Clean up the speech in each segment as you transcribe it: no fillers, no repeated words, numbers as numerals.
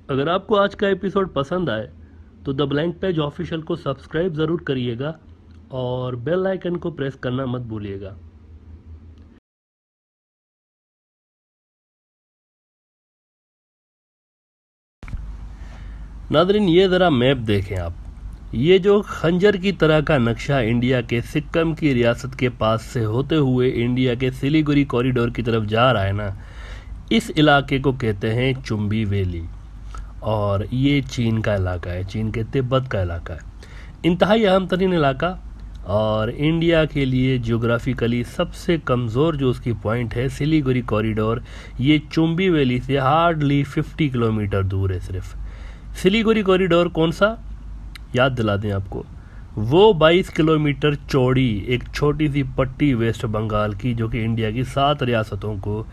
अगर आपको आज का एपिसोड पसंद आए तो द ब्लैंक पेज ऑफिशियल को सब्सक्राइब ज़रूर करिएगा और बेल आइकन को प्रेस करना मत भूलिएगा। नादरीन, ये ज़रा मैप देखें आप। ये जो खंजर की तरह का नक्शा इंडिया के सिक्किम की रियासत के पास से होते हुए इंडिया के सिलीगुड़ी कॉरिडोर की तरफ जा रहा है ना, इस इलाके को कहते हैं चुंबी वैली। और ये चीन का इलाका है, चीन के तिब्बत का इलाका है। इंतहाई अहम तरीन इलाका और इंडिया के लिए ज्योग्राफिकली सबसे कमज़ोर जो उसकी पॉइंट है सिलीगुड़ी कॉरिडोर, ये चुंबी वैली से हार्डली 50 किलोमीटर दूर है सिर्फ। सिलीगुड़ी कॉरिडोर कौन सा, याद दिला दें आपको, वो 22 किलोमीटर चौड़ी एक छोटी सी पट्टी वेस्ट बंगाल की जो कि इंडिया की 7 रियासतों को,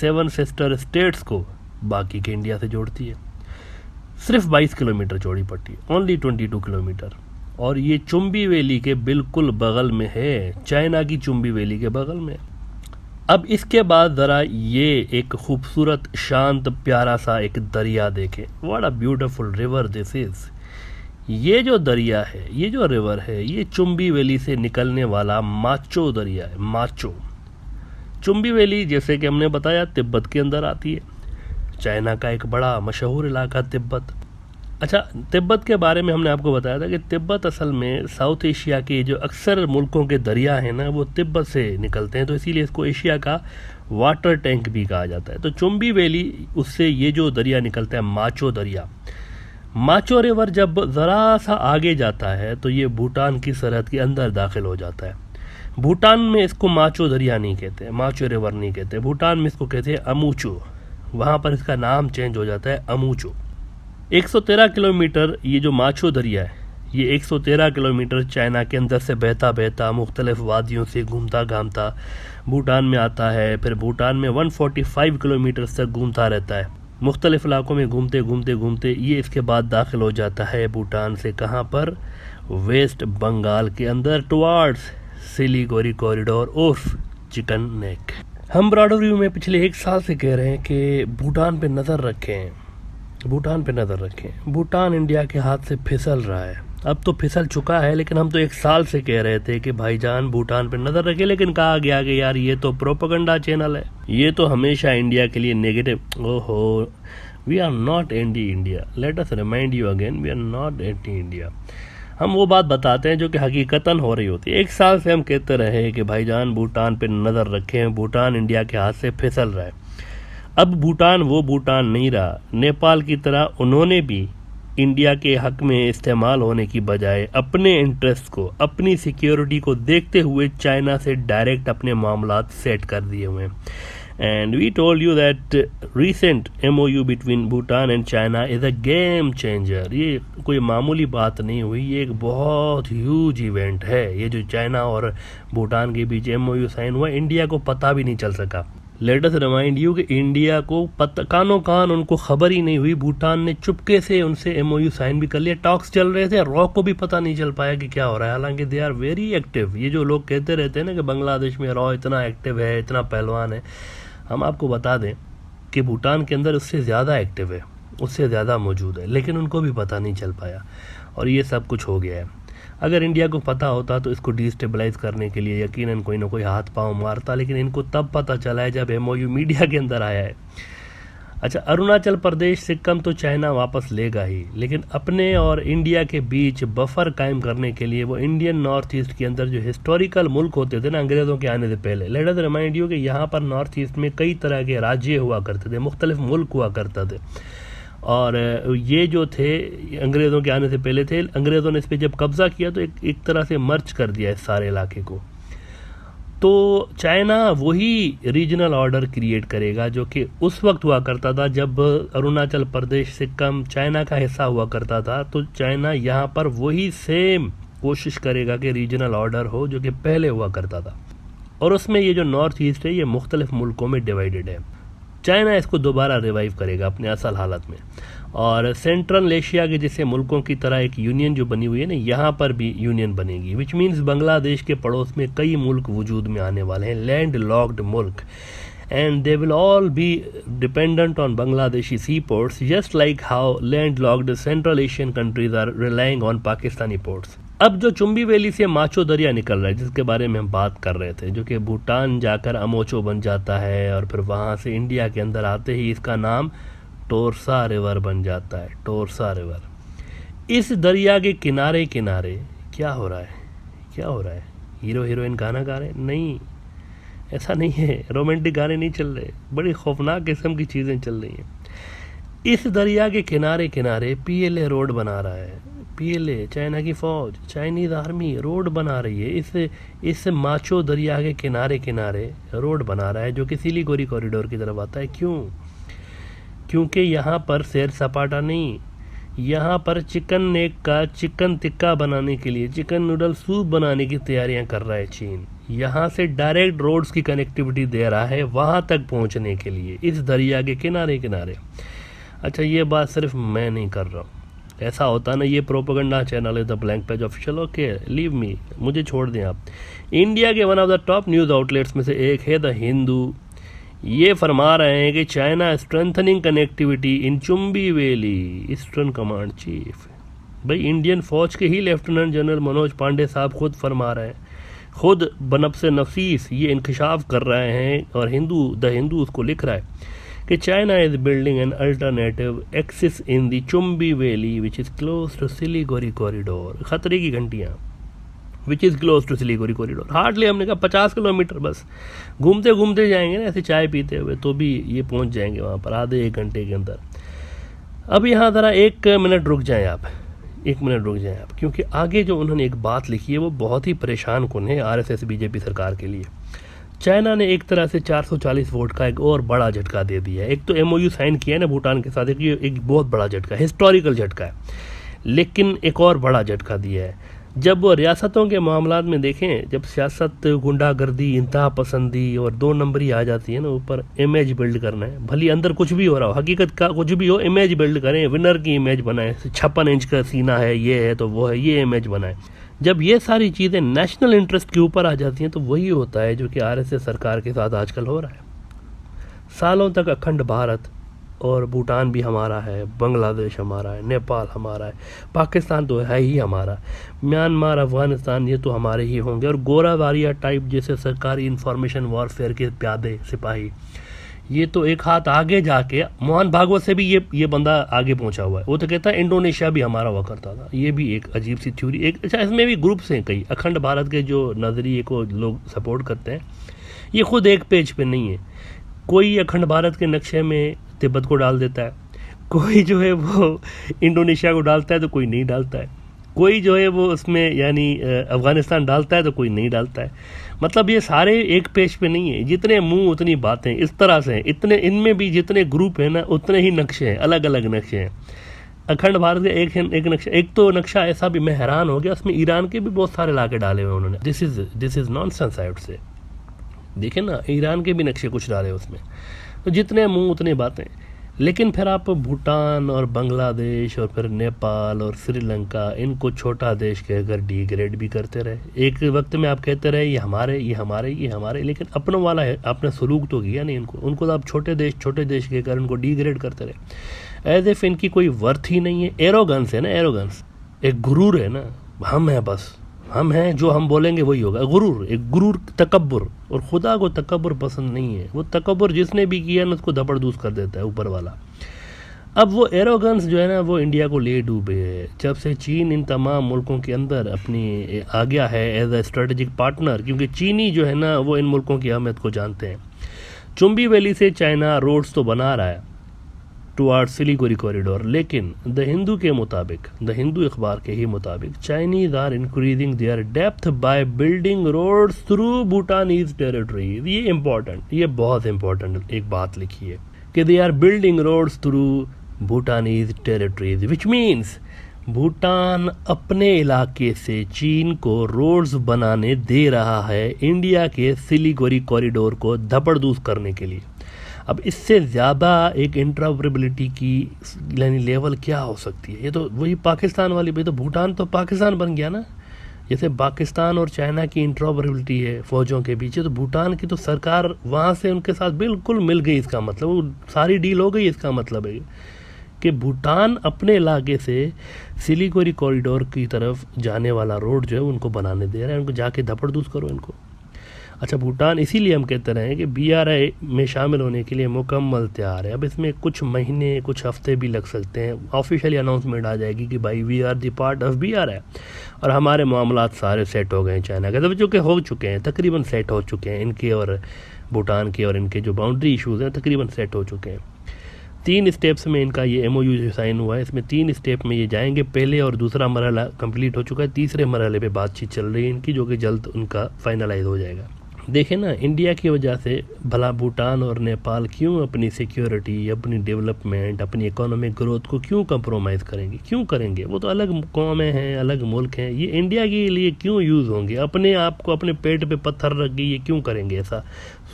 7 सिस्टर स्टेट्स को बाकी के इंडिया से जोड़ती है। सिर्फ 22 किलोमीटर चौड़ी पट्टी, ओनली 22 किलोमीटर। और ये चुंबी वैली के बिल्कुल बगल में है, चाइना की चुंबी वैली के बगल में। अब इसके बाद ज़रा ये एक खूबसूरत शांत प्यारा सा एक दरिया देखें। What a beautiful river this is. ये जो दरिया है, ये जो रिवर है, ये चुंबी वैली से निकलने वाला माचो दरिया है। माचो चुंबी वैली जैसे कि हमने बताया तिब्बत के अंदर आती है। चाइना का एक बड़ा मशहूर इलाका तिब्बत। अच्छा, तिब्बत के बारे में हमने आपको बताया था कि तिब्बत असल में साउथ एशिया के जो अक्सर मुल्कों के दरिया हैं ना, वो तिब्बत से निकलते हैं, तो इसीलिए इसको एशिया का वाटर टैंक भी कहा जाता है। तो चुंबी वैली, उससे ये जो दरिया निकलता है माचो दरिया, माचो रिवर जब ज़रा सा आगे जाता है तो ये भूटान की सरहद के अंदर दाखिल हो जाता है। भूटान में इसको माचो दरिया नहीं कहते, माचो रिवर नहीं कहते, भूटान में इसको कहते हैं अमूचो। वहाँ पर इसका नाम चेंज हो जाता है अमूचो। 113 किलोमीटर ये जो माचो दरिया है, ये 113 किलोमीटर चाइना के अंदर से बहता बहता मुख्तलिफ वादियों से घूमता घामता भूटान में आता है। फिर भूटान में 145 किलोमीटर तक घूमता रहता है, मुख्तलिफ इलाकों में घूमते घूमते घूमते ये इसके बाद दाखिल हो जाता है भूटान से कहाँ पर, वेस्ट बंगाल के अंदर, टुवार्ड्स सिलीगुड़ी कॉरिडोर उर्फ चिकन नेक। हम ब्रॉडर व्यू में पिछले 1 साल से कह रहे हैं कि भूटान पे नज़र रखें, भूटान पे नज़र रखें। भूटान इंडिया के हाथ से फिसल रहा है, अब तो फिसल चुका है, लेकिन हम तो 1 साल से कह रहे थे कि भाईजान भूटान पे नज़र रखें, लेकिन कहा गया कि यार ये तो प्रोपेगेंडा चैनल है, ये तो हमेशा इंडिया के लिए नेगेटिव। ओहो, we are not anti India, let us remind you again, we are not anti India. हम वो बात बताते हैं जो कि हकीकतन हो रही होती है। 1 साल से हम कहते रहे कि भाईजान भूटान पे नज़र रखें, भूटान इंडिया के हाथ से फिसल रहा है। अब भूटान वो भूटान नहीं रहा। नेपाल की तरह उन्होंने भी इंडिया के हक में इस्तेमाल होने की बजाय अपने इंटरेस्ट को, अपनी सिक्योरिटी को देखते हुए चाइना से डायरेक्ट अपने मामलात सेट कर दिए हुए हैं। And we told you that recent MOU between Bhutan and China is a game changer. ये कोई मामूली बात नहीं हुई, ये एक बहुत ह्यूज इवेंट है। ये जो चाइना और भूटान के बीच MOU साइन हुआ, इंडिया को पता भी नहीं चल सका। लेट अस रिमाइंड यू कि इंडिया को कानों कान उनको खबर ही नहीं हुई। भूटान ने चुपके से उनसे MOU साइन भी कर लिया, टॉक्स चल रहे थे, रॉ को भी पता नहीं चल पाया कि क्या हो रहा है। हालांकि दे आर वेरी एक्टिव। ये जो लोग कहते रहते हैं ना कि बांग्लादेश में रॉ इतना एक्टिव है, इतना पहलवान है, हम आपको बता दें कि भूटान के अंदर उससे ज़्यादा एक्टिव है, उससे ज़्यादा मौजूद है, लेकिन उनको भी पता नहीं चल पाया और ये सब कुछ हो गया है। अगर इंडिया को पता होता तो इसको डिस्टेबलाइज करने के लिए यकीनन कोई ना कोई हाथ पांव मारता, लेकिन इनको तब पता चला है जब MOU मीडिया के अंदर आया है। अच्छा, अरुणाचल प्रदेश सिक्किम तो चाइना वापस लेगा ही, लेकिन अपने और इंडिया के बीच बफर कायम करने के लिए वो इंडियन नॉर्थ ईस्ट के अंदर जो हिस्टोरिकल मुल्क होते थे ना अंग्रेज़ों के आने से पहले, लेट अस रिमाइंड यू कि यहाँ पर नॉर्थ ईस्ट में कई तरह के राज्य हुआ करते थे, मुख्तलिफ मुल्क हुआ करते थे। और ये जो थे अंग्रेज़ों के आने से पहले थे, अंग्रेज़ों ने इस पर जब कब्ज़ा किया तो एक तरह से मर्ज कर दिया इस सारे इलाके को। तो चाइना वही रीजनल ऑर्डर क्रिएट करेगा जो कि उस वक्त हुआ करता था जब अरुणाचल प्रदेश सिक्किम चाइना का हिस्सा हुआ करता था। तो चाइना यहाँ पर वही सेम कोशिश करेगा कि रीजनल ऑर्डर हो जो कि पहले हुआ करता था, और उसमें ये जो नॉर्थ ईस्ट है ये मुख्तलिफ मुल्कों में डिवाइडेड है। चाइना इसको दोबारा रिवाइव करेगा अपने असल हालत में, और सेंट्रल एशिया के जैसे मुल्कों की तरह एक यूनियन जो बनी हुई है ना, यहाँ पर भी यूनियन बनेगी, विच मीन्स बांग्लादेश के पड़ोस में कई मुल्क वजूद में आने वाले हैं, लैंड लॉक्ड मुल्क। and they will all be dependent on Bangladeshi seaports, just like how landlocked Central Asian countries are relying on Pakistani ports. अब जो चुम्बी वैली से माचो दरिया निकल रहा है, जिसके बारे में हम बात कर रहे थे, जो कि भूटान जाकर अमोचो बन जाता है और फिर वहाँ से इंडिया के अंदर आते ही इसका नाम टोरसा रिवर बन जाता है, टोरसा रिवर। इस दरिया के किनारे किनारे क्या हो रहा है, क्या हो रहा है? हीरो हीरोइन गाना गा रहे हैं? नहीं, ऐसा नहीं है, रोमांटिक गाने नहीं चल रहे, बड़ी खौफनाक किस्म की चीज़ें चल रही हैं। इस दरिया के किनारे किनारे पीएलए रोड बना रहा है, पीएलए चाइना की फ़ौज, चाइनीज़ आर्मी रोड बना रही है। इस माचो दरिया के किनारे किनारे रोड बना रहा है जो कि सिलीगुड़ी कॉरिडोर की तरफ आता है। क्यों? क्योंकि यहाँ पर सैर सपाटा नहीं, यहाँ पर चिकन नेक का चिकन टिक्का बनाने के लिए, चिकन नूडल सूप बनाने की तैयारियां कर रहा है चीन। यहाँ से डायरेक्ट रोड्स की कनेक्टिविटी दे रहा है वहाँ तक पहुँचने के लिए, इस दरिया के किनारे किनारे। अच्छा, ये बात सिर्फ मैं नहीं कर रहा हूँ, ऐसा होता ना, ये प्रोपेगेंडा चैनल है the blank page official. Okay, leave me, मुझे छोड़ दें आप। इंडिया के one of the top news outlets में से एक है द हिंदू। ये फरमा रहे हैं कि चाइना स्ट्रेंथनिंग कनेक्टिविटी इन Chumbi valley, eastern command chief. भाई, इंडियन फौज के ही लेफ्टिनेंट जनरल मनोज पांडे साहब खुद फरमा रहे हैं, खुद बनफ्स नफीस ये इंकशाफ कर रहे हैं, और द हिंदू उसको लिख रहा है कि China is building an alternative axis in the Chumbi valley which is close to Siliguri corridor. खतरे की घंटियाँ, which is close to Siliguri corridor. Hardly हमने कहा 50 किलोमीटर, बस घूमते घूमते जाएंगे ना, ऐसे चाय पीते हुए, तो भी ये पहुंच जाएंगे वहाँ पर आधे एक घंटे के अंदर। अब यहाँ ज़रा 1 मिनट रुक जाएं आप, 1 मिनट रुक जाएं आप, क्योंकि आगे जो उन्होंने एक बात लिखी है वो बहुत ही परेशान कुन है आरएसएस बीजेपी सरकार के लिए। चाइना ने एक तरह से 440 वोट का एक और बड़ा झटका दे दिया है। एक तो एमओयू साइन किया है ना भूटान के साथ, एक बहुत बड़ा झटका, हिस्टोरिकल झटका है, लेकिन एक और बड़ा झटका दिया है। जब वो रियासतों के मामलात में देखें, जब सियासत, गुंडागर्दी, इंतहा पसंदी और 2 नंबरी आ जाती है ना, ऊपर इमेज बिल्ड करना है, भली अंदर कुछ भी हो रहा हो, हकीकत का कुछ भी हो, इमेज बिल्ड करें, विनर की इमेज बनाएं, 56 इंच का सीना है, ये है तो वो है, ये इमेज बनाएं। जब ये सारी चीज़ें नेशनल इंटरेस्ट के ऊपर आ जाती हैं तो वही होता है जो कि आरएसएस सरकार के साथ आजकल हो रहा है। सालों तक अखंड भारत और भूटान भी हमारा है, बांग्लादेश हमारा है, नेपाल हमारा है, पाकिस्तान तो है ही हमारा, म्यांमार, अफ़गानिस्तान ये तो हमारे ही होंगे, और गोरावारिया टाइप जैसे सरकारी इंफॉर्मेशन वॉरफेयर के प्यादे सिपाही, ये तो एक हाथ आगे जाके, मोहन भागवत से भी ये बंदा आगे पहुंचा हुआ है। वो तो कहता है इंडोनेशिया भी हमारा हुआ करता था। ये भी एक अजीब सी थ्योरी। एक अच्छा, इसमें भी ग्रुप्स हैं कई, अखंड भारत के जो नज़रिए को लोग सपोर्ट करते हैं, ये खुद एक पेज पे नहीं है। कोई अखंड भारत के नक्शे में तिब्बत को डाल देता है, कोई जो है वो इंडोनेशिया को डालता है तो कोई नहीं डालता है, कोई जो है वो उसमें यानी अफ़गानिस्तान डालता है तो कोई नहीं डालता है। मतलब ये सारे एक पेज पे नहीं है, जितने मुंह उतनी बातें, इस तरह से इतने, इनमें भी जितने ग्रुप हैं ना उतने ही नक्शे हैं, अलग अलग नक्शे हैं। अखंड भारत के एक नक्शा, एक तो नक्शा ऐसा भी मैं हैरान हो गया, उसमें ईरान के भी बहुत सारे लाके डाले हुए उन्होंने। This is nonsense I would say. देखें ना, ईरान के भी नक्शे कुछ डाले उसमें, तो जितने मुंह उतनी बातें। लेकिन फिर आप भूटान और बांग्लादेश और फिर नेपाल और श्रीलंका, इनको छोटा देश कहकर डिग्रेड भी करते रहे। एक वक्त में आप कहते रहे ये हमारे, ये हमारे, ये हमारे, लेकिन अपनों वाला है, आपने सलूक तो किया नहीं उनको तो आप छोटे देश कहकर उनको डिग्रेड करते रहे, एज इफ इनकी कोई वर्थ ही नहीं है। एरोगेंस है ना, एरोगेंस, एक गुरूर है ना, हम हैं, बस हम हैं, जो हम बोलेंगे वही होगा। गुरूर, एक गुरूर, तकब्बुर। और खुदा को तकब्बुर पसंद नहीं है। वो तकब्बुर जिसने भी किया ना उसको धपड़दूस कर देता है ऊपर वाला। अब वो एरोगेंस जो है ना वो इंडिया को ले डूबे है। जब से चीन इन तमाम मुल्कों के अंदर अपनी आ गया है एज अ स्ट्रेटेजिक पार्टनर, क्योंकि चीनी जो है ना वो इन मुल्कों की अहमियत को जानते हैं। चुम्बी वैली से चाइना रोड्स तो बना रहा है टुवार्ड सिलीगुड़ी कॉरिडोर, लेकिन द हिंदू के मुताबिक, द हिंदू अखबार के ही मुताबिक, Chinese are increasing their depth by building roads through Bhutanese territories. ये इंपॉर्टेंट, ये बहुत इंपॉर्टेंट एक बात लिखी है कि they are building roads through Bhutanese territories, which means Bhutan अपने इलाके से चीन को रोड्स बनाने दे रहा है इंडिया के सिलीगुड़ी कॉरिडोर को धपड़दूस करने के लिए। अब इससे ज़्यादा एक इंटरऑपरेबिलिटी की यानी लेवल क्या हो सकती है? ये तो वही पाकिस्तान वाली, भाई तो भूटान तो पाकिस्तान बन गया ना, जैसे पाकिस्तान और चाइना की इंट्रॉपरेबिलिटी है फ़ौजों के बीच, तो भूटान की तो सरकार वहाँ से उनके साथ बिल्कुल मिल गई। इसका मतलब वो सारी डील हो गई। इसका मतलब है कि भूटान अपने इलाके से सिलीगुड़ी कॉरिडोर की तरफ जाने वाला रोड जो है उनको बनाने दे रहा है। उनको जाके धपड़दूस करो इनको। अच्छा, भूटान इसीलिए हम कहते रहे हैं कि BRI में शामिल होने के लिए मुकम्मल तैयार है। अब इसमें कुछ महीने कुछ हफ्ते भी लग सकते हैं। ऑफिशियली अनाउंसमेंट आ जाएगी कि भाई we are the part of BRI और हमारे मामलात सारे सेट हो गए हैं चाइना के, तो जो कि हो चुके हैं, तकरीबन सेट हो चुके हैं इनके और भूटान के, और इनके जो बाउंड्री इशूज़ हैं तकरीबन सेट हो चुके हैं। 3 स्टेप्स में इनका ये MOU जो साइन हुआ है, इसमें 3 स्टेप में ये जाएंगे। पहले और दूसरा मरहला कंप्लीट हो चुका है, तीसरे मरहले पे बातचीत चल रही है इनकी, जो कि जल्द उनका फाइनलाइज हो जाएगा। देखें ना, इंडिया की वजह से भला भूटान और नेपाल क्यों अपनी सिक्योरिटी, अपनी डेवलपमेंट, अपनी इकोनॉमिक ग्रोथ को क्यों कंप्रोमाइज़ करेंगे? क्यों करेंगे? वो तो अलग कौमें हैं, अलग मुल्क हैं। ये इंडिया के लिए क्यों यूज़ होंगे? अपने आप को अपने पेट पे पत्थर रख के ये क्यों करेंगे? ऐसा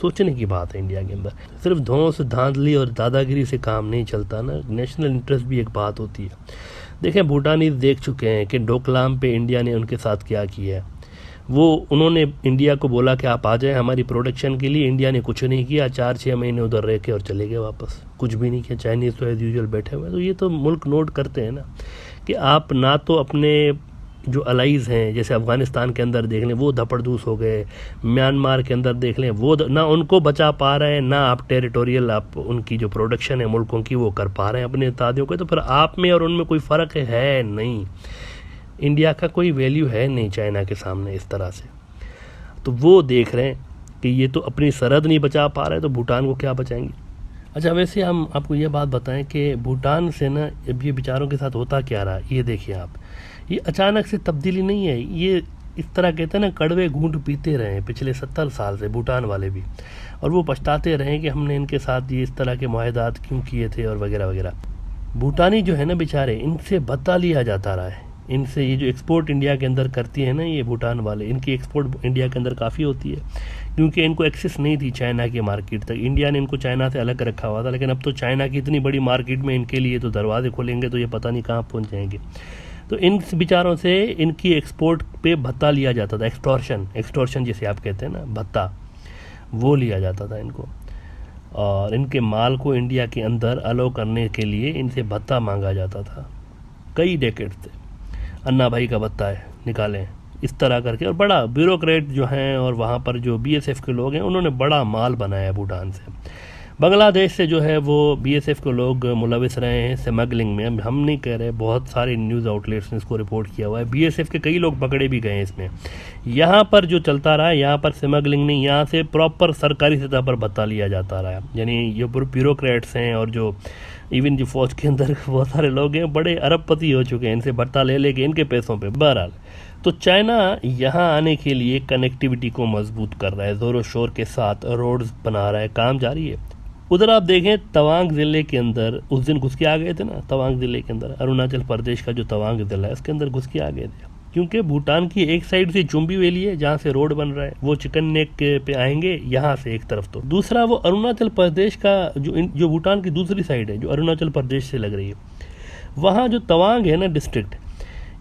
सोचने की बात है इंडिया के अंदर। सिर्फ धौंस, धांधली और दादागिरी से काम नहीं चलता ना, नेशनल इंटरेस्ट भी एक बात होती है। देखें, भूटानीज देख चुके हैं कि डोकलाम पे इंडिया ने उनके साथ क्या किया है। उन्होंने इंडिया को बोला कि आप आ जाएं हमारी प्रोडक्शन के लिए। इंडिया ने कुछ नहीं किया, 4-6 महीने उधर रह के और चले गए वापस, कुछ भी नहीं किया। चाइनीज़ तो एज यूजुअल बैठे हुए हैं। तो ये तो मुल्क नोट करते हैं ना कि आप ना तो अपने जो अलाइज़ हैं, जैसे अफ़गानिस्तान के अंदर देख लें वो धपड़दूस हो गए, म्यांमार के अंदर देख लें वो ना उनको बचा पा रहे हैं, ना आप टेरिटोरियल आप उनकी जो प्रोडक्शन है मुल्कों की वो कर पा रहे हैं अपने तादियों को। तो फिर आप में और उनमें कोई फ़र्क है नहीं। इंडिया का कोई वैल्यू है नहीं चाइना के सामने इस तरह से। तो वो देख रहे हैं कि ये तो अपनी सरहद नहीं बचा पा रहे, तो भूटान को क्या बचाएंगे? अच्छा, वैसे हम आपको ये बात बताएं कि भूटान से ना अब ये बेचारों के साथ होता क्या रहा, ये देखिए आप। ये अचानक से तब्दीली नहीं है। ये इस तरह कहते हैं ना, कड़वे घूंट पीते रहे पिछले 70 साल से भूटान वाले भी, और वो पछताते रहे कि हमने इनके साथ ये इस तरह के मुआहदात क्यों किए थे और वगैरह वगैरह। भूटानी जो है ना बेचारे, इनसे भत्ता लिया जाता रहा है। इनसे ये जो एक्सपोर्ट इंडिया के अंदर करती है ना ये भूटान वाले, इनकी एक्सपोर्ट इंडिया के अंदर काफ़ी होती है, क्योंकि इनको एक्सेस नहीं थी चाइना की मार्केट तक। इंडिया ने इनको चाइना से अलग रखा हुआ था, लेकिन अब तो चाइना की इतनी बड़ी मार्केट में इनके लिए तो दरवाजे खोलेंगे तो ये पता नहीं कहाँ पहुँच जाएंगे। तो इन बेचारों से इनकी एक्सपोर्ट पे भत्ता लिया जाता था। एक्सटॉर्शन जिसे आप कहते हैं ना, भत्ता, वो लिया जाता था इनको। और इनके माल को इंडिया के अंदर अलो करने के लिए इनसे भत्ता मांगा जाता था कई डेकेड से। अन्ना भाई का भत्ता है, निकालें, इस तरह करके। और बड़ा ब्यूरोक्रेट जो हैं और वहाँ पर जो BSF के लोग हैं, उन्होंने बड़ा माल बनाया है भूटान से। बांग्लादेश से जो है वो BSF के लोग मुलविस रहे हैं स्मगलिंग में। हम नहीं कह रहे, बहुत सारे न्यूज़ आउटलेट्स ने इसको रिपोर्ट किया हुआ है। BSF के कई लोग पकड़े भी गए हैं इसमें। यहाँ पर जो चलता रहा है, यहाँ पर स्मगलिंग नहीं, यहाँ से प्रॉपर सरकारी सतह पर भत्ता लिया जाता रहा है। यानी ये ब्यूरोक्रेट्स हैं और जो इवन जो फौज के अंदर बहुत सारे लोग हैं, बड़े अरबपति हो चुके हैं इनसे भत्ता ले लेके इनके पैसों पे। बहरहाल, तो चाइना यहाँ आने के लिए कनेक्टिविटी को मजबूत कर रहा है, ज़ोरों शोर के साथ रोड्स बना रहा है, काम जारी है। उधर आप देखें तवांग ज़िले के अंदर उस दिन घुस के आ गए थे ना, तवांग ज़िले के अंदर, अरुणाचल प्रदेश का जो तवांग ज़िला है उसके अंदर घुस के आ गए थे, क्योंकि भूटान की एक साइड से चुम्बी वैली है जहाँ से रोड बन रहा है, वो चिकन नेक पे आएंगे यहाँ से एक तरफ, तो दूसरा वो अरुणाचल प्रदेश का जो भूटान की दूसरी साइड है जो अरुणाचल प्रदेश से लग रही है, वहाँ जो तवांग है ना डिस्ट्रिक्ट,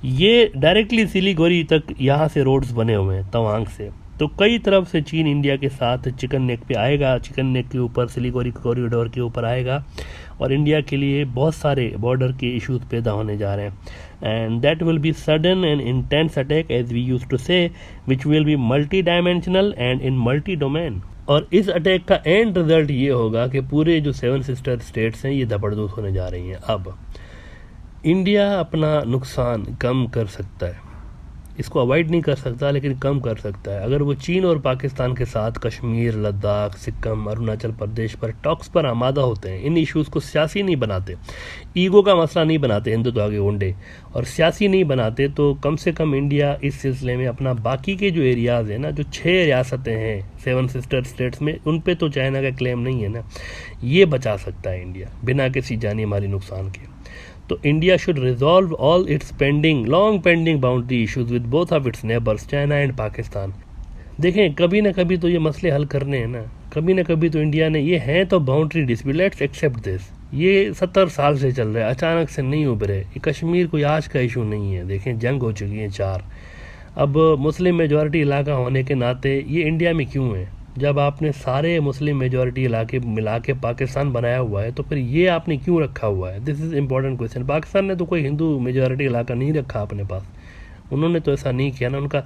ये डायरेक्टली सिलीगुड़ी तक यहाँ से रोड्स बने हुए हैं तवांग से। तो कई तरफ से चीन इंडिया के साथ चिकन नेक पे आएगा, चिकन नेक के ऊपर सिलीगुड़ी कॉरिडोर के ऊपर आएगा, और इंडिया के लिए बहुत सारे बॉर्डर के इश्यूज पैदा होने जा रहे हैं। And that will be sudden and intense attack as we used to say, which will be multi dimensional and in multi domain. और इस अटैक का एंड रिजल्ट ये होगा कि पूरे जो 7 सिस्टर स्टेट्स हैं ये धपड़धूस होने जा रही हैं। अब इंडिया अपना नुकसान कम कर सकता है, इसको अवॉइड नहीं कर सकता लेकिन कम कर सकता है, अगर वो चीन और पाकिस्तान के साथ कश्मीर, लद्दाख, सिक्किम, अरुणाचल प्रदेश पर टॉक्स पर आमादा होते हैं, इन इश्यूज़ को सियासी नहीं बनाते, ईगो का मसला नहीं बनाते हिंदुत्व के ओंडे, और सियासी नहीं बनाते, तो कम से कम इंडिया इस सिलसिले में अपना बाकी के जो एरियाज़ हैं ना, जो 6 रियासतें हैं 7 सिस्टर स्टेट्स में, उन पे तो चाइना का क्लेम नहीं है ना, ये बचा सकता है इंडिया बिना किसी जानी माली नुकसान के। तो India should resolve all it's long pending boundary issues with both of its neighbours China and Pakistan. देखें, कभी ना कभी तो ये मसले हल करने हैं ना, कभी ना कभी तो इंडिया ने, ये हैं तो boundary dispute, let's accept this, ये 70 साल से चल रहा है, अचानक से नहीं उभरे। ये कश्मीर कोई आज का इशू नहीं है, देखें जंग हो चुकी है 4, अब मुस्लिम मेजॉरिटी इलाका होने के नाते ये इंडिया में क्यों है? जब आपने सारे मुस्लिम मेजॉरिटी इलाके मिला के पाकिस्तान बनाया हुआ है तो फिर ये आपने क्यों रखा हुआ है? This is important question. Pakistan ने तो कोई हिंदू मेजॉरिटी इलाका नहीं रखा अपने पास, उन्होंने तो ऐसा नहीं किया ना। उनका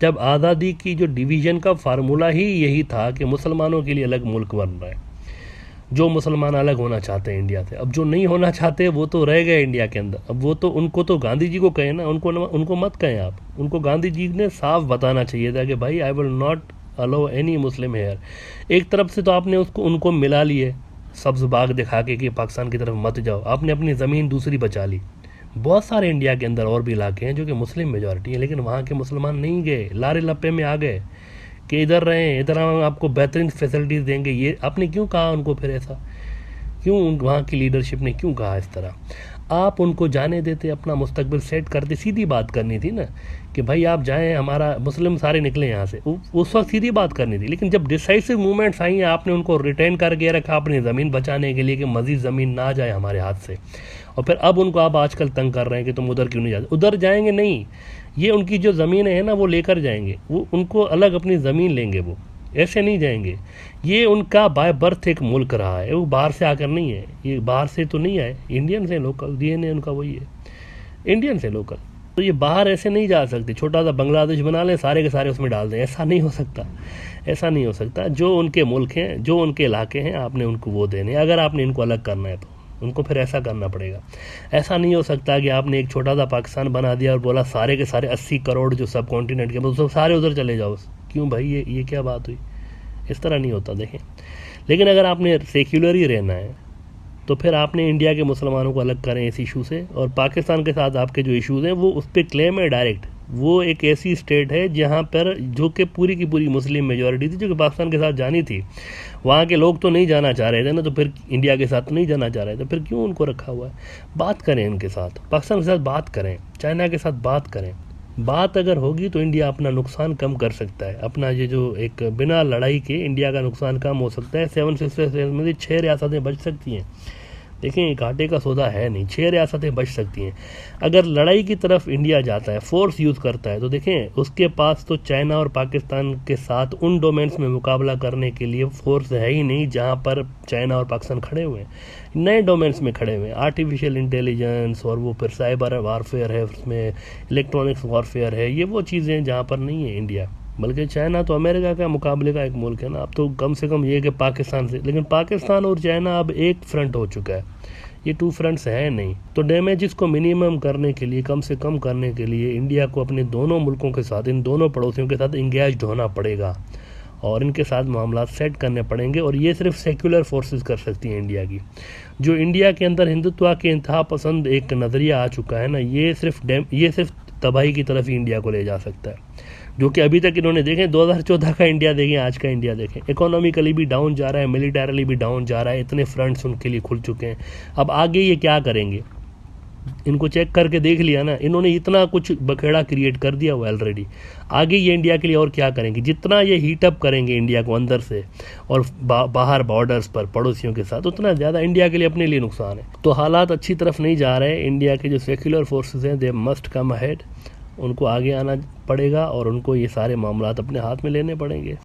जब आज़ादी की जो डिवीज़न का फार्मूला ही यही था कि मुसलमानों के लिए अलग मुल्क बन रहा है, जो मुसलमान अलग होना चाहते हैं इंडिया से। अब जो नहीं होना चाहते वो तो रह गए इंडिया के अंदर। अब वो तो उनको तो गांधी जी को कहें ना, उनको मत कहें आप। उनको गांधी जी ने साफ बताना चाहिए था कि भाई I will not allow any Muslim here. एक तरफ से तो आपने उनको मिला लिए सब्ज बाग दिखा के कि पाकिस्तान की तरफ मत जाओ, आपने अपनी ज़मीन दूसरी बचा ली। बहुत सारे इंडिया के अंदर और भी इलाके हैं जो कि मुस्लिम मेजॉरिटी है, लेकिन वहाँ के मुसलमान नहीं गए, लारे लप्पे में आ गए कि इधर रहें, इधर हम आपको बेहतरीन फैसिलिटीज़ देंगे। ये आपने क्यों कहा उनको? फिर ऐसा क्यों वहाँ की लीडरशिप ने क्यों कहा इस तरह? आप उनको जाने देते, अपना मुस्तकबिल सेट करते। सीधी बात करनी थी ना कि भाई आप जाएं, हमारा मुस्लिम सारे निकले यहाँ से, उस वक्त सीधी बात करनी थी। लेकिन जब डिसाइसिव मूवमेंट्स आई हैं, आपने उनको रिटेन करके रखा अपनी ज़मीन बचाने के लिए कि मज़ीद ज़मीन ना जाए हमारे हाथ से। और फिर अब उनको आप आजकल तंग कर रहे हैं कि तुम उधर क्यों नहीं जाते। उधर जाएंगे नहीं, ये उनकी जो ज़मीनें हैं ना वो लेकर जाएंगे, वो उनको अलग अपनी ज़मीन लेंगे, वो ऐसे नहीं जाएंगे। ये उनका बाय बर्थ एक मुल्क रहा है, वो बाहर से आकर नहीं है, ये बाहर से तो नहीं आए, इंडियन से लोकल, डीएनए उनका वही है, इंडियन से लोकल। तो ये बाहर ऐसे नहीं जा सकते, छोटा सा बांग्लादेश बना लें, सारे के सारे उसमें डाल दें, ऐसा नहीं हो सकता, ऐसा नहीं हो सकता। जो उनके मुल्क हैं, जो उनके इलाके हैं, आपने उनको वो देने। अगर आपने इनको अलग करना है तो उनको फिर ऐसा करना पड़ेगा। ऐसा नहीं हो सकता कि आपने एक छोटा सा पाकिस्तान बना दिया और बोला सारे के सारे 80 करोड़ जो सब कॉन्टिनेंट के सब सारे उधर चले जाओ। क्यों भाई, ये क्या बात हुई? इस तरह नहीं होता, देखें। लेकिन अगर आपने सेक्युलर ही रहना है तो फिर आपने इंडिया के मुसलमानों को अलग करें इस इशू से। और पाकिस्तान के साथ आपके जो इश्यूज़ हैं वो उस पर क्लेम है डायरेक्ट। वो एक ऐसी स्टेट है जहाँ पर जो कि पूरी की पूरी मुस्लिम मेजॉरिटी थी, जो कि पाकिस्तान के साथ जानी थी। वहाँ के लोग तो नहीं जाना चाह रहे थे ना, तो फिर इंडिया के साथ तो नहीं जाना चाह रहे थे, फिर क्यों उनको रखा हुआ है? बात करें इनके साथ, पाकिस्तान के साथ बात करें, चाइना के साथ बात करें। बात अगर होगी तो इंडिया अपना नुकसान कम कर सकता है। अपना ये जो एक बिना लड़ाई के इंडिया का नुकसान कम हो सकता है। 7 सिस्टर्स में से 6 रियासतें बच सकती हैं। देखें, घाटे का सौदा है नहीं, 6 रियासतें बच सकती हैं। अगर लड़ाई की तरफ इंडिया जाता है, फोर्स यूज़ करता है, तो देखें उसके पास तो चाइना और पाकिस्तान के साथ उन डोमेन्स में मुकाबला करने के लिए फोर्स है ही नहीं जहां पर चाइना और पाकिस्तान खड़े हुए हैं। नए डोमेन्स में खड़े हुए हैं, आर्टिफिशियल इंटेलिजेंस, और वो फिर साइबर वारफेयर है, उसमें इलेक्ट्रॉनिक्स वारफेयर है। ये वो चीज़ें जहाँ पर नहीं है इंडिया। बल्कि चाइना तो अमेरिका का मुकाबले का एक मुल्क है ना। अब तो कम से कम ये कि पाकिस्तान से, लेकिन पाकिस्तान और चाइना अब एक फ्रंट हो चुका है, ये 2 फ्रंट्स है नहीं। तो डैमेजेस को मिनिमम करने के लिए, कम से कम करने के लिए इंडिया को अपने दोनों मुल्कों के साथ, इन दोनों पड़ोसियों के साथ इंगेज होना पड़ेगा और इनके साथ मामला सेट करने पड़ेंगे। और ये सिर्फ सेक्युलर फोर्सेस कर सकती हैं इंडिया की। जो इंडिया के अंदर हिंदुत्व के इंतहा पसंद एक नज़रिया आ चुका है ना, ये सिर्फ तबाही की तरफ ही इंडिया को ले जा सकता है। जो कि अभी तक इन्होंने देखें, 2014 का इंडिया देखें, आज का इंडिया देखें, इकोनॉमिकली भी डाउन जा रहा है, मिलिटरली भी डाउन जा रहा है, इतने फ्रंट्स उनके लिए खुल चुके हैं। अब आगे ये क्या करेंगे? इनको चेक करके देख लिया ना, इन्होंने इतना कुछ बखेड़ा क्रिएट कर दिया हुआ ऑलरेडी। आगे ये इंडिया के लिए और क्या करेंगे? जितना ये हीटअप करेंगे इंडिया को अंदर से और बाहर बॉर्डर्स पर पड़ोसियों के साथ, उतना ज़्यादा इंडिया के लिए, अपने लिए नुकसान है। तो हालात अच्छी तरफ नहीं जा रहे हैं। इंडिया के जो सेक्युलर फोर्सेज हैं, दे मस्ट कम अहेड, उनको आगे आना पड़ेगा और उनको ये सारे मामलात अपने हाथ में लेने पड़ेंगे।